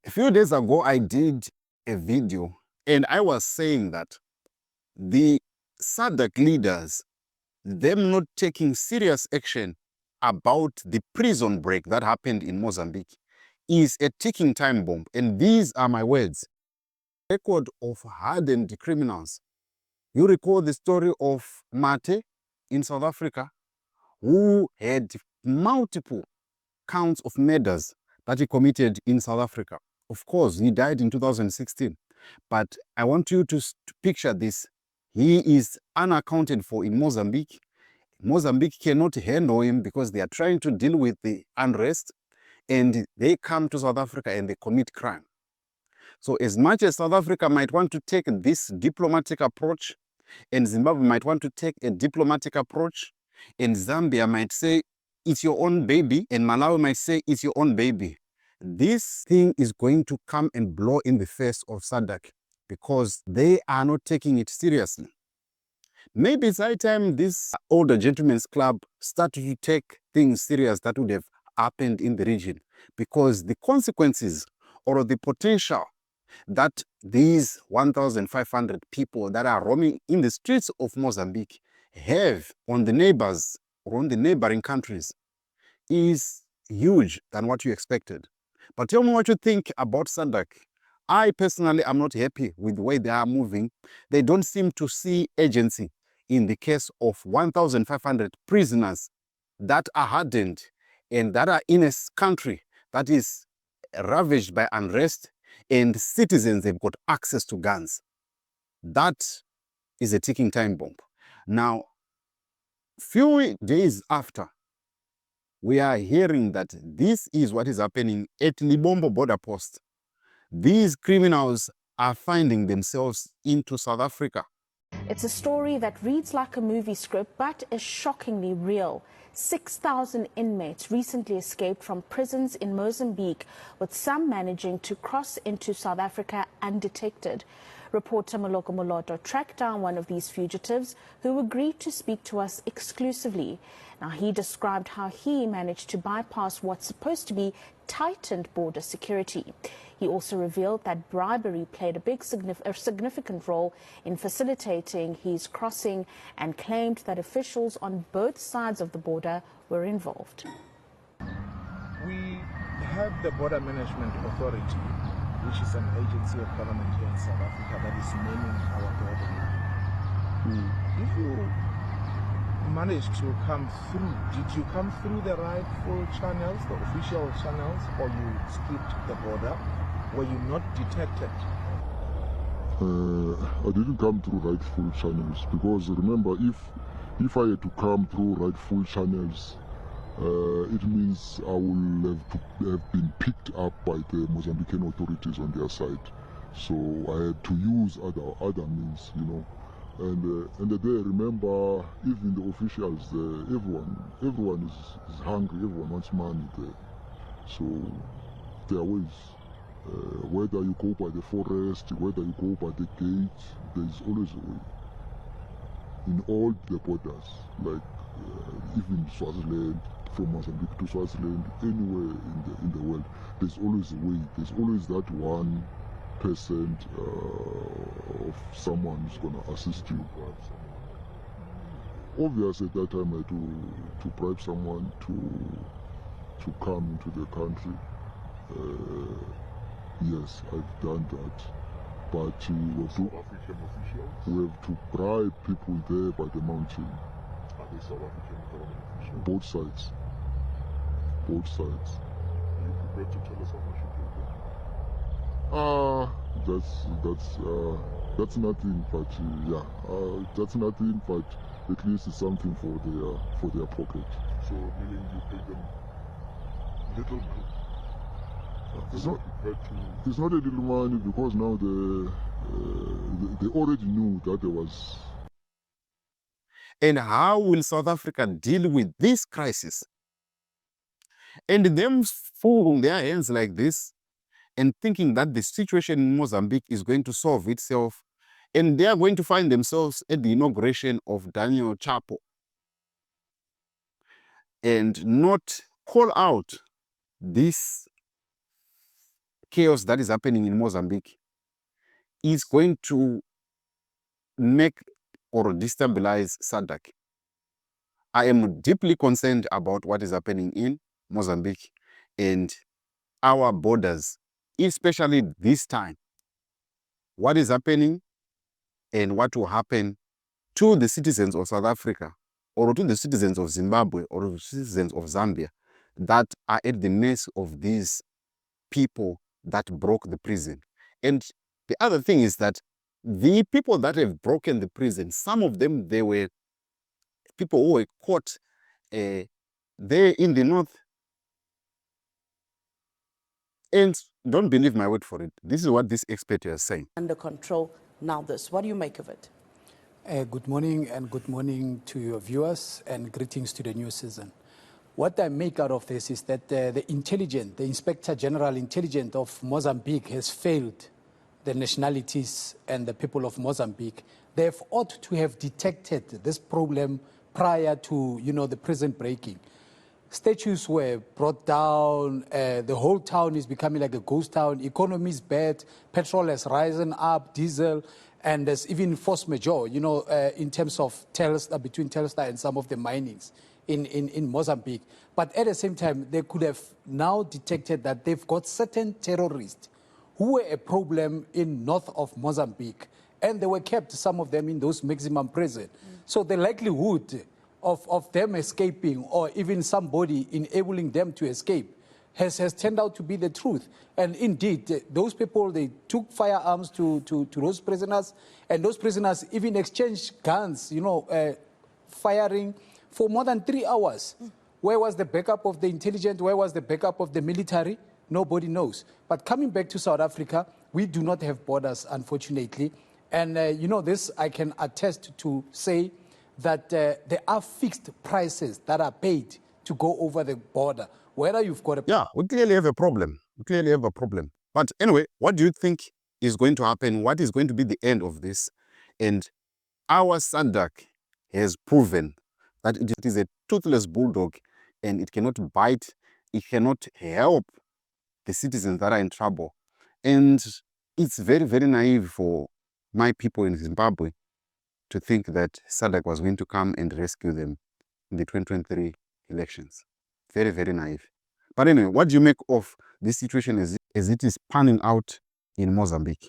A few days ago, I did a video and I was saying that the SADC leaders, them not taking serious action about the prison break that happened in Mozambique is a ticking time bomb. And these are my words. Record of hardened criminals. You recall the story of Mate in South Africa, who had multiple counts of murders that he committed in South Africa. Of course, he died in 2016. But I want you to picture this. He is unaccounted for in Mozambique. Mozambique cannot handle him because they are trying to deal with the unrest, and they come to South Africa and they commit crime. So as much as South Africa might want to take this diplomatic approach, and Zimbabwe might want to take a diplomatic approach, and Zambia might say, it's your own baby, and Malawi might say, it's your own baby, this thing is going to come and blow in the face of SADC because they are not taking it seriously. Maybe it's high time this older gentlemen's club started to take things serious that would have happened in the region, because the consequences or the potential that these 1,500 people that are roaming in the streets of Mozambique have on the neighbors or on the neighboring countries is huge than what you expected. But tell me what you think about SADC. I personally am not happy with the way they are moving. They don't seem to see agency in the case of 1,500 prisoners that are hardened and that are in a country that is ravaged by unrest, and citizens have got access to guns. That is a ticking time bomb. Now, few days after, we are hearing that this is what is happening at Libombo border post. These criminals are finding themselves into South Africa. It's a story that reads like a movie script, but is shockingly real. 6,000 inmates recently escaped from prisons in Mozambique, with some managing to cross into South Africa undetected. Reporter Maloko Moloto tracked down one of these fugitives who agreed to speak to us exclusively. Now, he described how he managed to bypass what's supposed to be tightened border security. He also revealed that bribery played a significant role in facilitating his crossing, and claimed that officials on both sides of the border were involved. We have the Border Management Authority, which is an agency of government here in South Africa that is manning our border. If you managed to come through, did you come through the rightful channels, the official channels, or you skipped the border? Were you not detected? I didn't come through rightful channels, because remember, if I had to come through rightful channels, it means I will have been picked up by the Mozambican authorities on their side. So I had to use other means, you know. And there, remember, even the officials there, everyone is hungry, everyone wants money there. So there are ways. Whether you go by the forest, whether you go by the gate, there is always a way. In all the borders, like even Swaziland, from Mozambique to Swaziland, anywhere in the world, there's always a way. There's always that 1% of someone who's going to assist you. Obviously, at that time I had to bribe someone to come into the country. Yes, I've done that, but we have to bribe people there by the mountain. Are they South African government officials? Both sides. Both sides. Are you prepared to tell us how much you paid them? That's nothing, but that's nothing, but at least it's something for their pocket. So meaning you paid them little money? It's not a little money, because now they already knew that there was. And how will South Africa deal with this crisis? And them folding their hands like this and thinking that the situation in Mozambique is going to solve itself, and they are going to find themselves at the inauguration of Daniel Chapo, and not call out this chaos that is happening in Mozambique is going to make or destabilize SADC. I am deeply concerned about what is happening in Mozambique and our borders, especially this time. What is happening and what will happen to the citizens of South Africa or to the citizens of Zimbabwe or to the citizens of Zambia that are at the mercy of these people that broke the prison. And the other thing is that the people that have broken the prison, some of them, they were people who were caught there in the north. And don't believe my word for it. This is what this expert is saying. Under control. Now this, what do you make of it? Good morning and good morning to your viewers and greetings to the new season. What I make out of this is that the Inspector General Intelligence of Mozambique has failed the nationalities and the people of Mozambique. They have ought to have detected this problem prior to, the prison breaking. Statues were brought down, the whole town is becoming like a ghost town, economy is bad, petrol has risen up, diesel, and there's even force majeure, in terms of Telstar, between Telstar and some of the minings in Mozambique. But at the same time, they could have now detected that they've got certain terrorists who were a problem in north of Mozambique, and they were kept, some of them, in those maximum prison. So the likelihood of them escaping or even somebody enabling them to escape has turned out to be the truth. And indeed, those people, they took firearms to those prisoners, and those prisoners even exchanged guns, firing for more than 3 hours. Where was the backup of the intelligence? Where was the backup of the military? Nobody knows. But coming back to South Africa, we do not have borders, unfortunately. And, this I can attest to say that there are fixed prices that are paid to go over the border. Whether you've got a... Yeah, we clearly have a problem. We clearly have a problem. But anyway, what do you think is going to happen? What is going to be the end of this? And our SADC has proven that it is a toothless bulldog and it cannot bite, it cannot help the citizens that are in trouble. And it's very, very naive for my people in Zimbabwe to think that SADC was going to come and rescue them in the 2023 elections. Very, very naive. But anyway, what do you make of this situation as it is panning out in Mozambique?